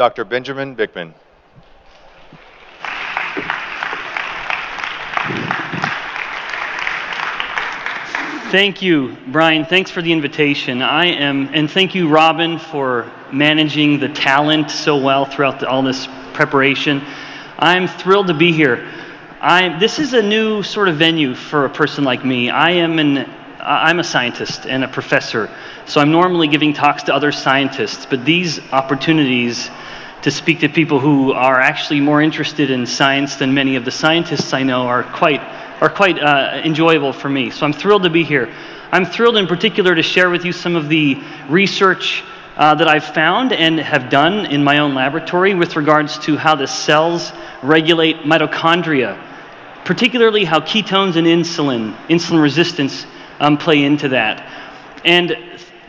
Dr. Benjamin Bickman. Thank you, Brian. Thanks for the invitation. And thank you, Robin, for managing the talent so well throughout all this preparation. I'm thrilled to be here. This is a new sort of venue for a person like me. I'm a scientist and a professor, so I'm normally giving talks to other scientists, but these opportunities to speak to people who are actually more interested in science than many of the scientists I know are quite enjoyable for me. So I'm thrilled to be here. I'm thrilled in particular to share with you some of the research that I've found and have done in my own laboratory with regards to how the cells regulate mitochondria, particularly how ketones and insulin resistance play into that. And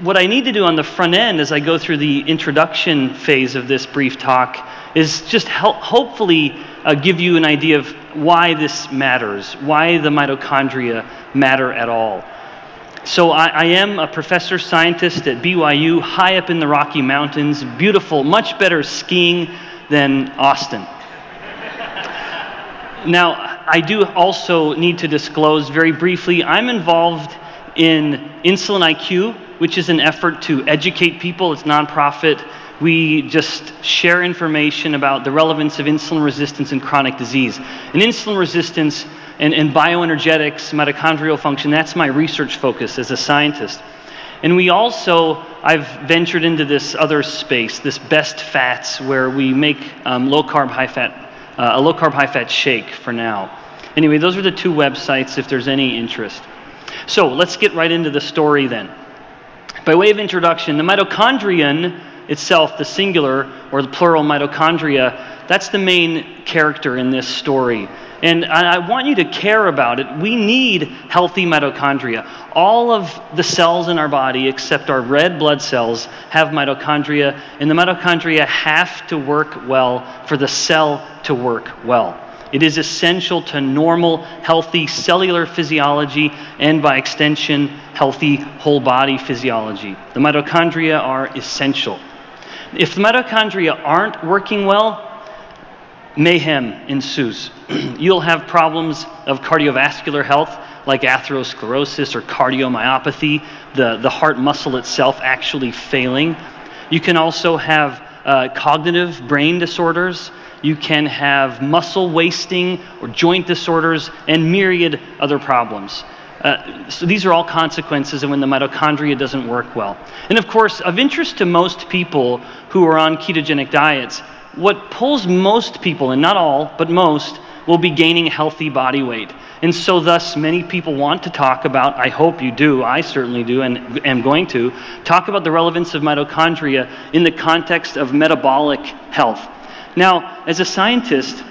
what I need to do on the front end as I go through the introduction phase of this brief talk is just hopefully give you an idea of why this matters, why the mitochondria matter at all. So I am a professor scientist at BYU, high up in the Rocky Mountains, beautiful, much better skiing than Austin. Now, I do also need to disclose very briefly, I'm involved in Insulin IQ, which is an effort to educate people. It's nonprofit. We just share information about the relevance of insulin resistance in chronic disease. And insulin resistance and bioenergetics, mitochondrial function, that's my research focus as a scientist. And I've ventured into this other space, this best fats, where we make a low-carb, high-fat shake for now. Anyway, those are the two websites if there's any interest. So let's get right into the story then. By way of introduction, the mitochondrion itself, the singular or the plural mitochondria, that's the main character in this story. And I want you to care about it. We need healthy mitochondria. All of the cells in our body, except our red blood cells, have mitochondria, and the mitochondria have to work well for the cell to work well. It is essential to normal, healthy cellular physiology and, by extension, healthy whole body physiology. The mitochondria are essential. If the mitochondria aren't working well, mayhem ensues. You'll have problems of cardiovascular health like atherosclerosis or cardiomyopathy, the heart muscle itself actually failing. You can also have cognitive brain disorders. You can have muscle wasting or joint disorders and myriad other problems. So these are all consequences of when the mitochondria doesn't work well. And of course, of interest to most people who are on ketogenic diets, what pulls most people, and not all, but most, will be gaining healthy body weight. And so thus, many people want to talk about, I hope you do, I certainly do, and am going to, talk about the relevance of mitochondria in the context of metabolic health. Now, as a scientist,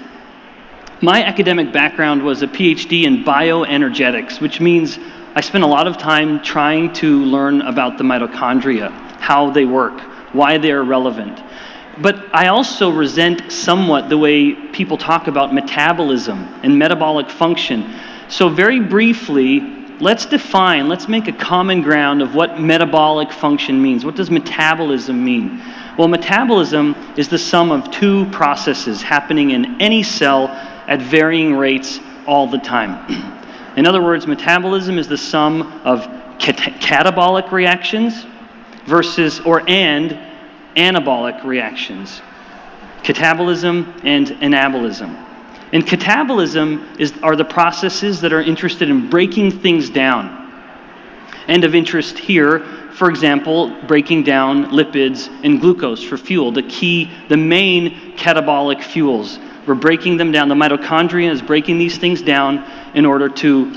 my academic background was a PhD in bioenergetics, which means I spent a lot of time trying to learn about the mitochondria, how they work, why they're relevant. But I also resent somewhat the way people talk about metabolism and metabolic function. So very briefly, let's make a common ground of what metabolic function means. What does metabolism mean? Well, metabolism is the sum of two processes happening in any cell at varying rates all the time. In other words, metabolism is the sum of catabolic reactions and anabolic reactions. Catabolism and anabolism. And catabolism are the processes that are interested in breaking things down. And of interest here, for example, breaking down lipids and glucose for fuel, the main catabolic fuels. We're breaking them down. The mitochondria is breaking these things down in order to,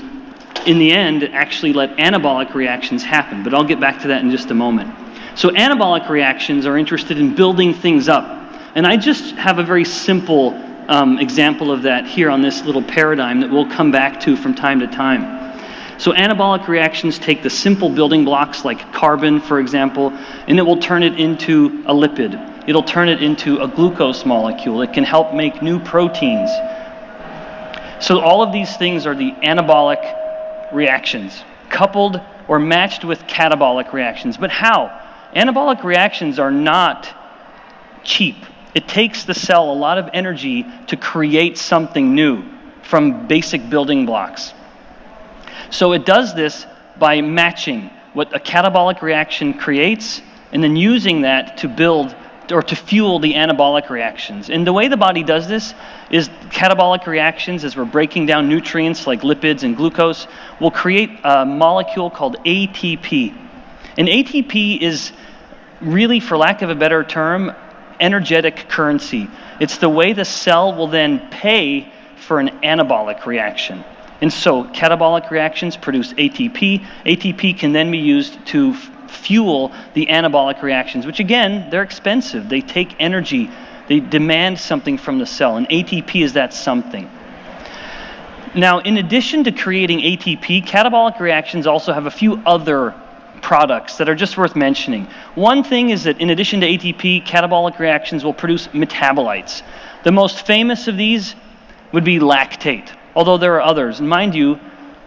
in the end, actually let anabolic reactions happen. But I'll get back to that in just a moment. So anabolic reactions are interested in building things up. And I just have a very simple example of that here on this little paradigm that we'll come back to from time to time. So anabolic reactions take the simple building blocks like carbon, for example, and it will turn it into a lipid. It'll turn it into a glucose molecule. It can help make new proteins. So all of these things are the anabolic reactions, coupled or matched with catabolic reactions. But how? Anabolic reactions are not cheap. It takes the cell a lot of energy to create something new from basic building blocks. So it does this by matching what a catabolic reaction creates and then using that to build or to fuel the anabolic reactions. And the way the body does this is catabolic reactions, as we're breaking down nutrients like lipids and glucose, will create a molecule called ATP. And ATP is really, for lack of a better term, energetic currency. It's the way the cell will then pay for an anabolic reaction. And so catabolic reactions produce ATP. ATP can then be used to fuel the anabolic reactions, which again, they're expensive. They take energy. They demand something from the cell, and ATP is that something. Now, in addition to creating ATP, catabolic reactions also have a few other products that are just worth mentioning. One thing is that in addition to ATP, catabolic reactions will produce metabolites. The most famous of these would be lactate, although there are others. And mind you,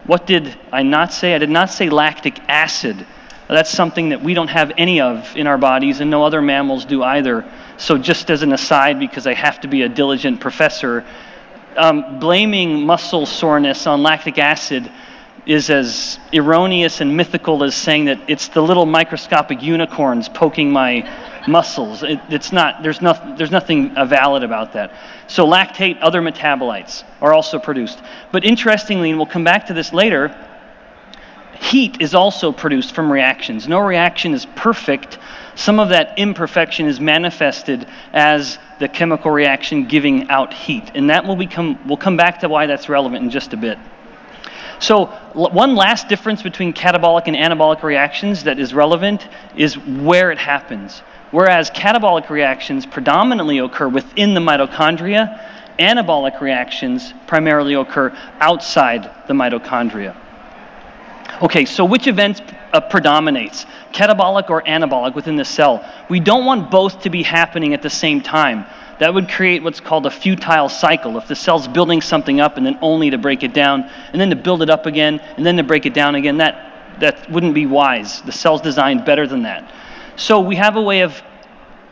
what did I not say? I did not say lactic acid. That's something that we don't have any of in our bodies, and no other mammals do either. So just as an aside, because I have to be a diligent professor, blaming muscle soreness on lactic acid is as erroneous and mythical as saying that it's the little microscopic unicorns poking my muscles. It's not. There's nothing valid about that. So lactate, other metabolites are also produced. But interestingly, and we'll come back to this later, heat is also produced from reactions. No reaction is perfect. Some of that imperfection is manifested as the chemical reaction giving out heat. And that we'll come back to why that's relevant in just a bit. So one last difference between catabolic and anabolic reactions that is relevant is where it happens. Whereas catabolic reactions predominantly occur within the mitochondria, anabolic reactions primarily occur outside the mitochondria. Okay, so which event predominates, catabolic or anabolic within the cell? We don't want both to be happening at the same time. That would create what's called a futile cycle. If the cell's building something up and then only to break it down, and then to build it up again, and then to break it down again, that wouldn't be wise. The cell's designed better than that. So we have a way of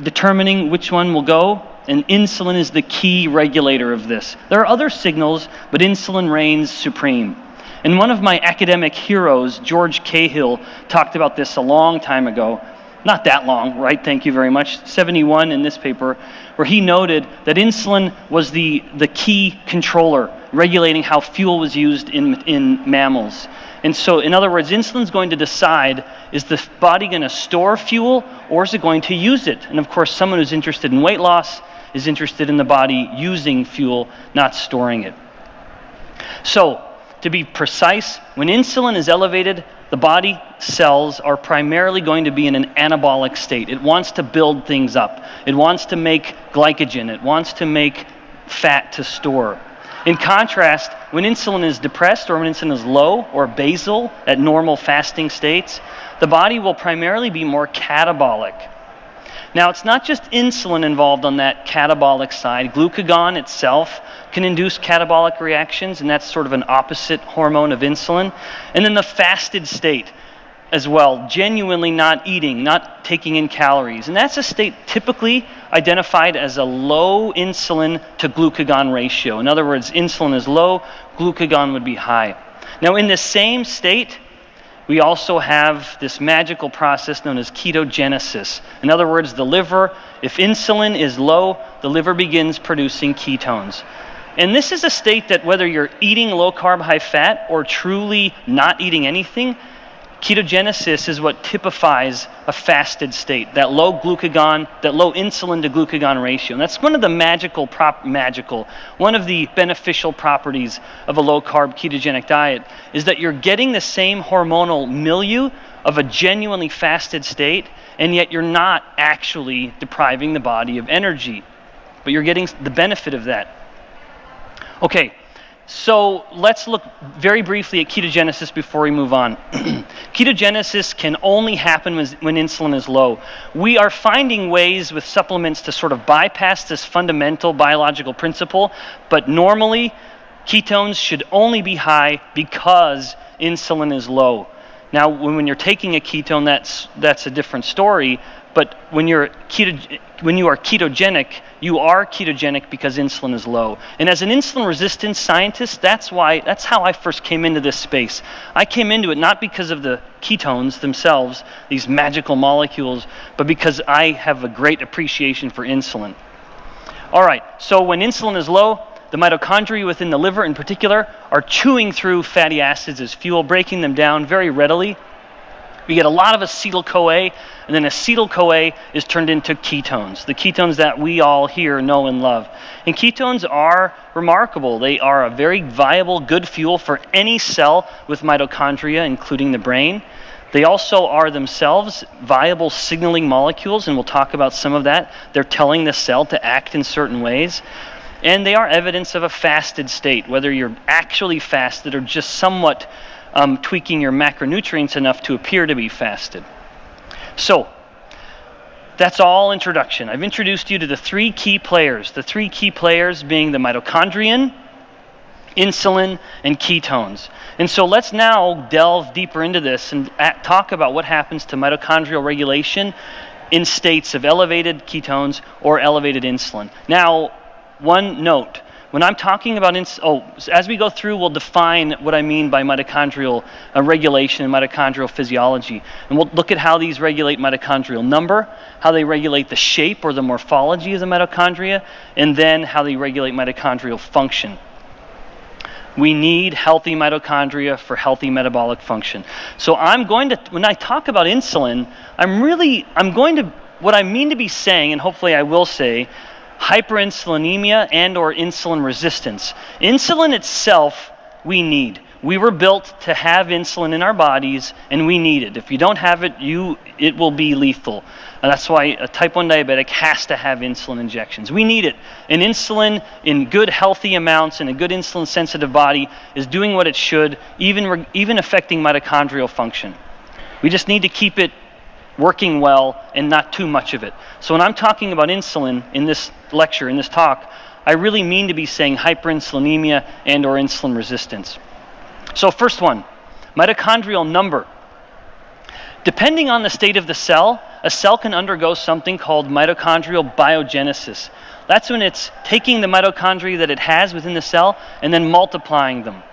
determining which one will go, and insulin is the key regulator of this. There are other signals, but insulin reigns supreme. And one of my academic heroes, George Cahill, talked about this a long time ago. Not that long, right? Thank you very much. 71 in this paper, where he noted that insulin was the key controller regulating how fuel was used in mammals. And so, in other words, insulin's going to decide, is the body going to store fuel or is it going to use it? And of course, someone who's interested in weight loss is interested in the body using fuel, not storing it. So, to be precise, when insulin is elevated, the body cells are primarily going to be in an anabolic state. It wants to build things up. It wants to make glycogen. It wants to make fat to store. In contrast, when insulin is depressed or when insulin is low or basal at normal fasting states, the body will primarily be more catabolic. Now, it's not just insulin involved on that catabolic side. Glucagon itself can induce catabolic reactions, and that's sort of an opposite hormone of insulin. And then the fasted state as well, genuinely not eating, not taking in calories. And that's a state typically identified as a low insulin to glucagon ratio. In other words, insulin is low, glucagon would be high. Now, in the same state, we also have this magical process known as ketogenesis. In other words, the liver, if insulin is low, the liver begins producing ketones. And this is a state that whether you're eating low carb, high fat, or truly not eating anything, ketogenesis is what typifies a fasted state, that low glucagon, that low insulin to glucagon ratio. And that's one of the one of the beneficial properties of a low carb ketogenic diet is that you're getting the same hormonal milieu of a genuinely fasted state, and yet you're not actually depriving the body of energy, but you're getting the benefit of that. Okay. So let's look very briefly at ketogenesis before we move on. Ketogenesis can only happen when insulin is low. We are finding ways with supplements to sort of bypass this fundamental biological principle, but normally ketones should only be high because insulin is low. Now, when you're taking a ketone, that's a different story, But when you are ketogenic, you are ketogenic because insulin is low. And as an insulin resistance scientist, that's how I first came into this space. I came into it not because of the ketones themselves, these magical molecules, but because I have a great appreciation for insulin. All right, so when insulin is low, the mitochondria within the liver in particular are chewing through fatty acids as fuel, breaking them down very readily. We get a lot of acetyl-CoA, and then acetyl-CoA is turned into ketones, the ketones that we all here know and love. And ketones are remarkable. They are a very viable, good fuel for any cell with mitochondria, including the brain. They also are themselves viable signaling molecules, and we'll talk about some of that. They're telling the cell to act in certain ways. And they are evidence of a fasted state, whether you're actually fasted or just somewhat tweaking your macronutrients enough to appear to be fasted. So that's all introduction. I've introduced you to the three key players being the mitochondrion, insulin, and ketones. And so let's now delve deeper into this and talk about what happens to mitochondrial regulation in states of elevated ketones or elevated insulin. Now, one note. When I'm talking about as we go through, we'll define what I mean by mitochondrial regulation and mitochondrial physiology. And we'll look at how these regulate mitochondrial number, how they regulate the shape or the morphology of the mitochondria, and then how they regulate mitochondrial function. We need healthy mitochondria for healthy metabolic function. So when I talk about insulin, what I mean to be saying, and hopefully I will say, hyperinsulinemia and or insulin resistance. Insulin itself, we need. We were built to have insulin in our bodies, and we need it. If you don't have it, it will be lethal. And that's why a type 1 diabetic has to have insulin injections. We need it. And insulin in good, healthy amounts in a good insulin-sensitive body is doing what it should, even affecting mitochondrial function. We just need to keep it working well and not too much of it. So when I'm talking about insulin in this lecture, in this talk, I really mean to be saying hyperinsulinemia and or insulin resistance. So first one, mitochondrial number. Depending on the state of the cell, a cell can undergo something called mitochondrial biogenesis. That's when it's taking the mitochondria that it has within the cell and then multiplying them.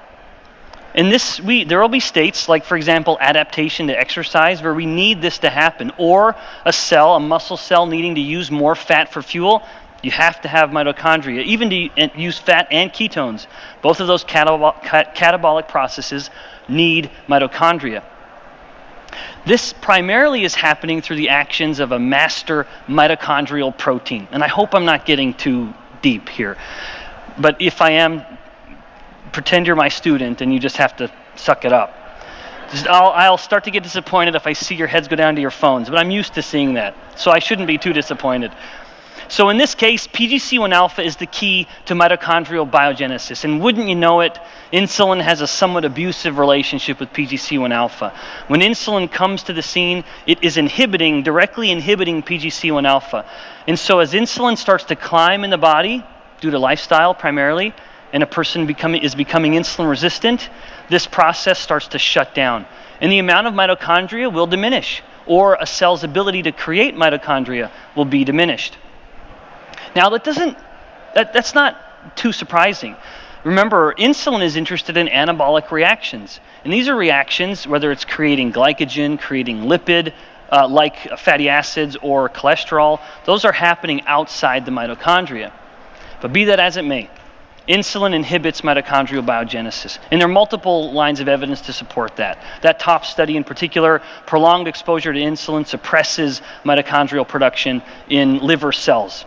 In this, there will be states like, for example, adaptation to exercise, where we need this to happen, or a muscle cell needing to use more fat for fuel. You have to have mitochondria, even to use fat and ketones. Both of those catabolic processes need mitochondria. This primarily is happening through the actions of a master mitochondrial protein. And I hope I'm not getting too deep here. But if I am, pretend you're my student and you just have to suck it up. I'll start to get disappointed if I see your heads go down to your phones, but I'm used to seeing that, so I shouldn't be too disappointed. So in this case, PGC1 alpha is the key to mitochondrial biogenesis, and wouldn't you know it, insulin has a somewhat abusive relationship with PGC1 alpha. When insulin comes to the scene, it is directly inhibiting PGC1 alpha. And so as insulin starts to climb in the body, due to lifestyle primarily, and a person is becoming insulin resistant, this process starts to shut down. And the amount of mitochondria will diminish, or a cell's ability to create mitochondria will be diminished. Now that's not too surprising. Remember, insulin is interested in anabolic reactions. And these are reactions, whether it's creating glycogen, creating lipid, like fatty acids or cholesterol, those are happening outside the mitochondria. But be that as it may, insulin inhibits mitochondrial biogenesis. And there are multiple lines of evidence to support that. That top study in particular, prolonged exposure to insulin suppresses mitochondrial production in liver cells.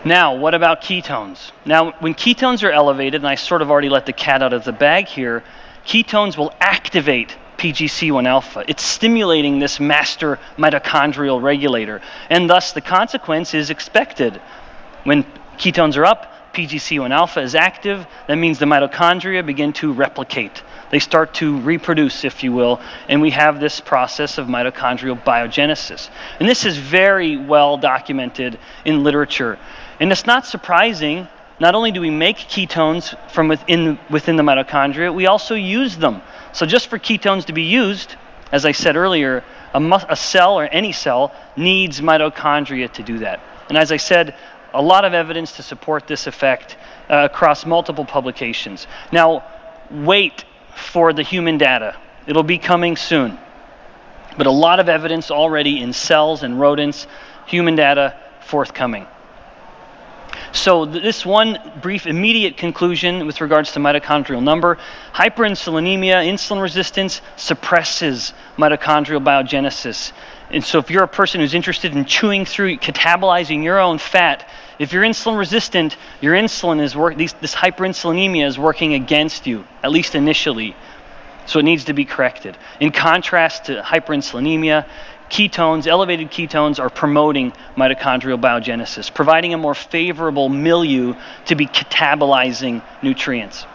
Now, what about ketones? Now, when ketones are elevated, and I sort of already let the cat out of the bag here, ketones will activate PGC1 alpha. It's stimulating this master mitochondrial regulator, and thus the consequence is expected. When ketones are up, PGC1 alpha is active. That means the mitochondria begin to replicate. They start to reproduce, if you will, and we have this process of mitochondrial biogenesis. And this is very well documented in literature. And it's not surprising, not only do we make ketones from within the mitochondria, we also use them. So just for ketones to be used, as I said earlier, A cell, or any cell, needs mitochondria to do that. And as I said, a lot of evidence to support this effect across multiple publications. Now, wait for the human data. It'll be coming soon. But a lot of evidence already in cells and rodents, human data forthcoming. So this one brief immediate conclusion with regards to mitochondrial number: hyperinsulinemia, insulin resistance, suppresses mitochondrial biogenesis. And so if you're a person who's interested in chewing through, catabolizing your own fat, if you're insulin resistant, your insulin is this hyperinsulinemia is working against you, at least initially. So it needs to be corrected. In contrast to hyperinsulinemia, ketones, elevated ketones, are promoting mitochondrial biogenesis, providing a more favorable milieu to be catabolizing nutrients.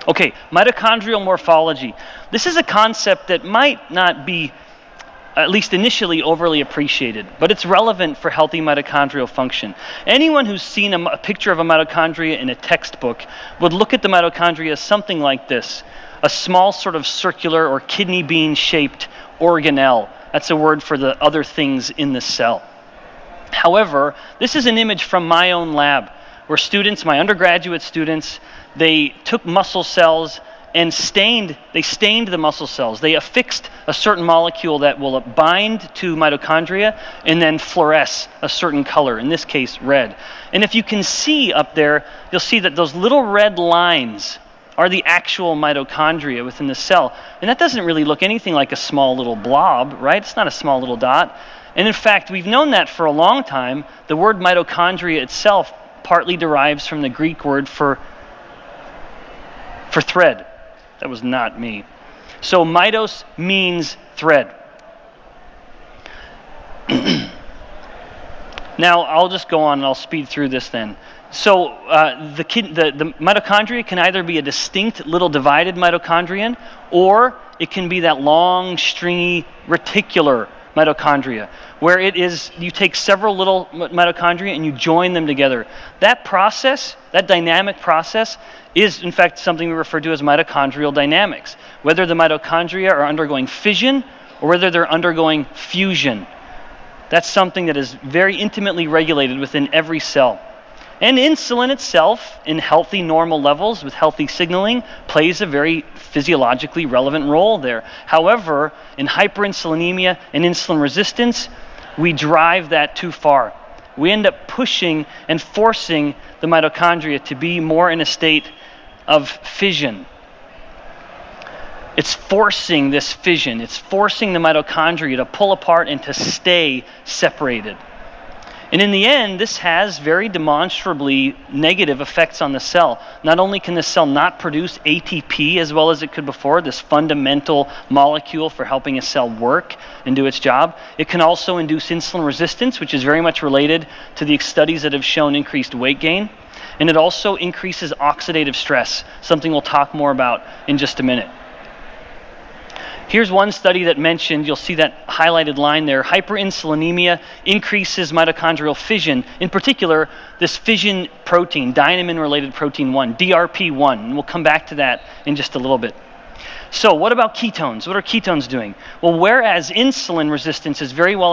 Okay, mitochondrial morphology. This is a concept that might not be, at least initially, overly appreciated, but it's relevant for healthy mitochondrial function. Anyone who's seen a picture of a mitochondria in a textbook would look at the mitochondria as something like this: a small sort of circular or kidney bean shaped organelle. That's a word for the other things in the cell. However, this is an image from my own lab, where students, my undergraduate students, they took muscle cells and stained the muscle cells. They affixed a certain molecule that will bind to mitochondria and then fluoresce a certain color, in this case red. And if you can see up there, you'll see that those little red lines are the actual mitochondria within the cell. And that doesn't really look anything like a small little blob, right? It's not a small little dot. And in fact, we've known that for a long time. The word mitochondria itself partly derives from the Greek word for thread. That was not me. So mitos means thread. Now, I'll just go on and I'll speed through this then. So the mitochondria can either be a distinct little divided mitochondrion, or it can be that long, stringy, reticular mitochondria, where it is, you take several little mitochondria and you join them together. That process, that dynamic process, is in fact something we refer to as mitochondrial dynamics. Whether the mitochondria are undergoing fission or whether they're undergoing fusion. That's something that is very intimately regulated within every cell. And insulin itself, in healthy normal levels with healthy signaling, plays a very physiologically relevant role there. However, in hyperinsulinemia and insulin resistance, we drive that too far. We end up pushing and forcing the mitochondria to be more in a state of fission. It's forcing this fission. It's forcing the mitochondria to pull apart and to stay separated. And in the end, this has very demonstrably negative effects on the cell. Not only can the cell not produce ATP as well as it could before, this fundamental molecule for helping a cell work and do its job, it can also induce insulin resistance, which is very much related to the studies that have shown increased weight gain. And it also increases oxidative stress, something we'll talk more about in just a minute. Here's one study that mentioned, you'll see that highlighted line there, hyperinsulinemia increases mitochondrial fission, in particular this fission protein, dynamin-related protein 1, DRP1, and we'll come back to that in just a little bit. So what about ketones? What are ketones doing? Well, whereas insulin resistance is very well